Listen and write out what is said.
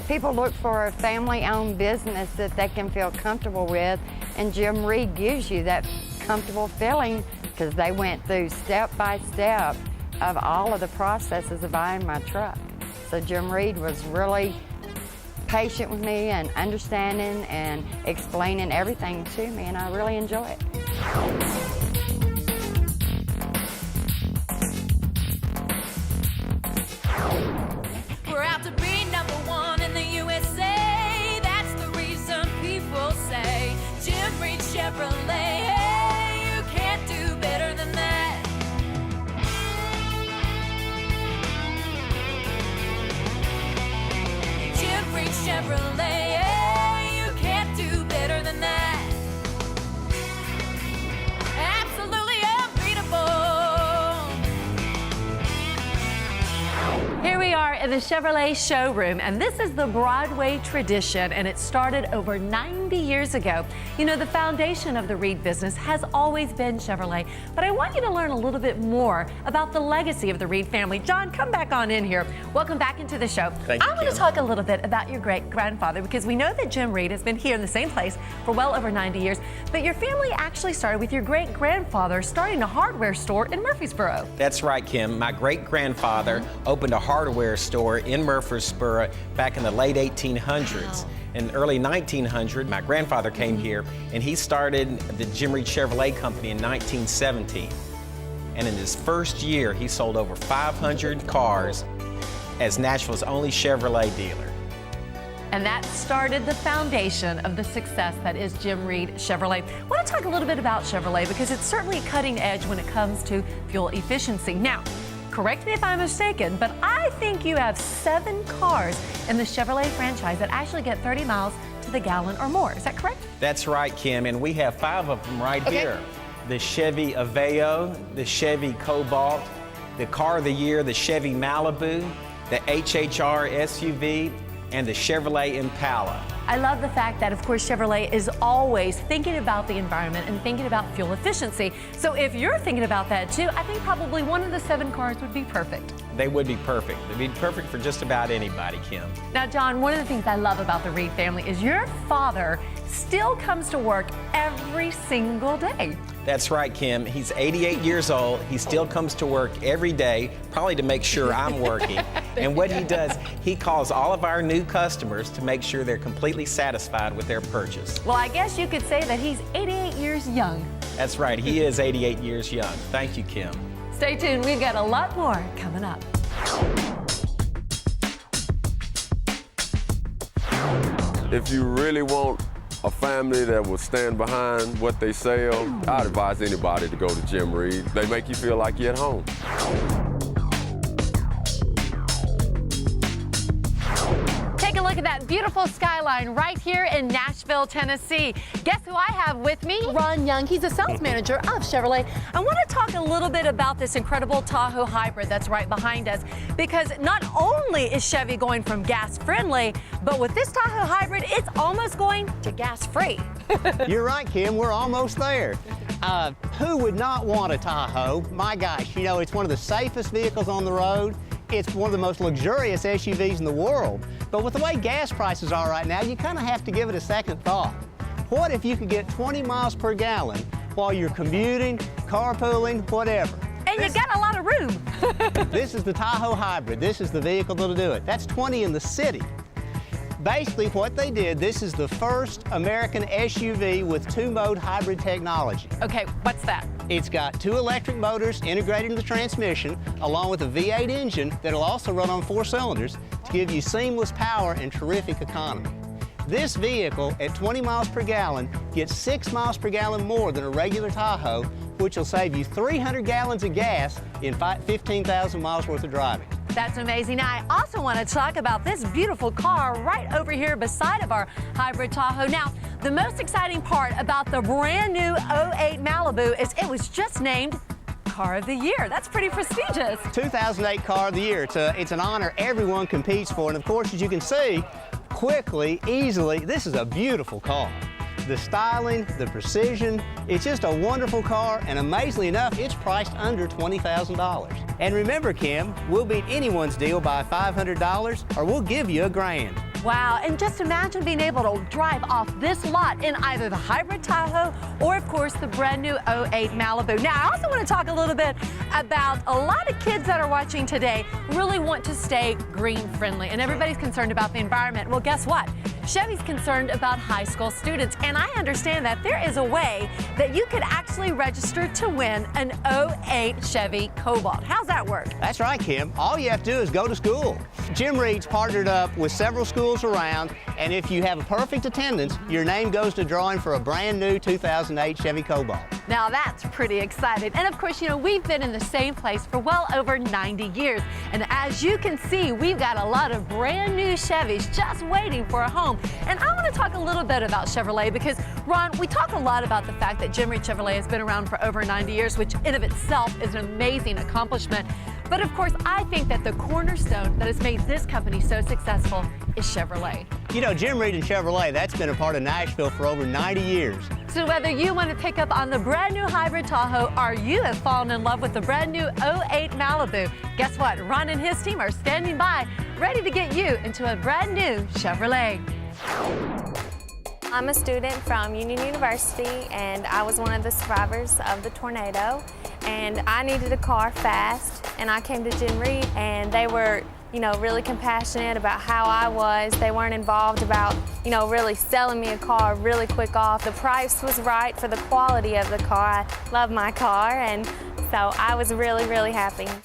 People look for a family-owned business that they can feel comfortable with, and Jim Reed gives you that comfortable feeling because they went through step by step of all of the processes of buying my truck. So Jim Reed was really patient with me and understanding and explaining everything to me, and I really enjoy it. We're out to be number one in the USA. That's the reason people say Jim Reed Chevrolet. Hey, you can't do better than that. Jim Reed Chevrolet. Hey, you can't do better than that. Absolutely unbeatable. Here we are in the Chevrolet showroom, and this is the Broadway tradition, and it started over 90 years ago. You know, the foundation of the Reed business has always been Chevrolet, but I want you to learn a little bit more about the legacy of the Reed family. John, come back on in here. Welcome back into the show. Thank you, I want to talk a little bit about your great-grandfather, because we know that Jim Reed has been here in the same place for well over 90 years, but your family actually started with your great-grandfather starting a hardware store in Murfreesboro. That's right, Kim. My great-grandfather opened a hardware store in Murfreesboro back in the late 1800s. Wow. In the early 1900, my grandfather came here, and he started the Jim Reed Chevrolet Company in 1917. And in his first year, he sold over 500 cars as Nashville's only Chevrolet dealer. And that started the foundation of the success that is Jim Reed Chevrolet. I want to talk a little bit about Chevrolet because it's certainly cutting edge when it comes to fuel efficiency. Now, correct me if I'm mistaken, but I think you have 7 cars in the Chevrolet franchise that actually get 30 miles to the gallon or more. Is that correct? That's right, Kim, and we have 5 of them right here. The Chevy Aveo, the Chevy Cobalt, the Car of the Year, the Chevy Malibu, the HHR SUV, and the Chevrolet Impala. I love the fact that, of course, Chevrolet is always thinking about the environment and thinking about fuel efficiency. So if you're thinking about that too, I think probably one of the 7 cars would be perfect. They would be perfect. They'd be perfect for just about anybody, Kim. Now, John, one of the things I love about the Reed family is your father still comes to work every single day. That's right, Kim. He's 88 years old. He still comes to work every day, probably to make sure I'm working. And what he does, he calls all of our new customers to make sure they're completely satisfied with their purchase. Well, I guess you could say that he's 88 years young. That's right. He is 88 years young. Thank you, Kim. Stay tuned. We've got a lot more coming up. If you really want a family that will stand behind what they sell, I'd advise anybody to go to Jim Reed. They make you feel like you're at home. Take a look at that beautiful skyline right here in Nashville, Tennessee. Guess who I have with me? Ron Young. He's a sales manager of Chevrolet. I want to talk a little bit about this incredible Tahoe hybrid that's right behind us, because not only is Chevy going from gas-friendly, but with this Tahoe hybrid, it's almost going to gas-free. You're right, Kim. We're almost there. Who would not want a Tahoe? My gosh, you know, it's one of the safest vehicles on the road. It's one of the most luxurious SUVs in the world. But with the way gas prices are right now, you kind of have to give it a second thought. What if you could get 20 miles per gallon while you're commuting, carpooling, whatever? And you got a lot of room. This is the Tahoe hybrid. This is the vehicle that'll do it. That's 20 in the city. Basically, what they did, this is the first American SUV with 2-mode hybrid technology. Okay, what's that? It's got 2 electric motors integrated in the transmission, along with a V8 engine that'll also run on 4 cylinders to give you seamless power and terrific economy. This vehicle, at 20 miles per gallon, gets 6 miles per gallon more than a regular Tahoe, which will save you 300 gallons of gas in 15,000 miles worth of driving. That's amazing. Now, I also want to talk about this beautiful car right over here beside of our hybrid Tahoe. Now, the most exciting part about the brand new 08 Malibu is it was just named Car of the Year. That's pretty prestigious. 2008 Car of the Year. It's an honor everyone competes for. And of course, as you can see, quickly, easily, this is a beautiful car. The styling, the precision, it's just a wonderful car, and amazingly enough, it's priced under $20,000. And remember, Kim, we'll beat anyone's deal by $500, or we'll give you $1,000. Wow, and just imagine being able to drive off this lot in either the hybrid Tahoe or, of course, the brand new 08 Malibu. Now, I also want to talk a little bit about a lot of kids that are watching today really want to stay green friendly, and everybody's concerned about the environment. Well, guess what? Chevy's concerned about high school students, and I understand that there is a way that you could actually register to win an 08 Chevy Cobalt. How's that work? That's right, Kim. All you have to do is go to school. Jim Reed's partnered up with several schools around, and if you have a perfect attendance, your name goes to drawing for a brand new 2008 Chevy Cobalt. Now that's pretty exciting. And of course, you know, we've been in the same place for well over 90 years. And as you can see, we've got a lot of brand new Chevys just waiting for a home. And I want to talk a little bit about Chevrolet because, Ron, we talk a lot about the fact that Jim Reed Chevrolet has been around for over 90 years, which in of itself is an amazing accomplishment. But of course, I think that the cornerstone that has made this company so successful is Chevrolet. You know, Jim Reed and Chevrolet, that's been a part of Nashville for over 90 years. So whether you want to pick up on the brand new hybrid Tahoe or you have fallen in love with the brand new 08 Malibu, guess what? Ron and his team are standing by, ready to get you into a brand new Chevrolet. I'm a student from Union University, and I was one of the survivors of the tornado. And I needed a car fast, and I came to Jim Reed, and they were, you know, really compassionate about how I was. They weren't involved about, you know, really selling me a car really quick off. The price was right for the quality of the car. I love my car, and so I was really, really happy.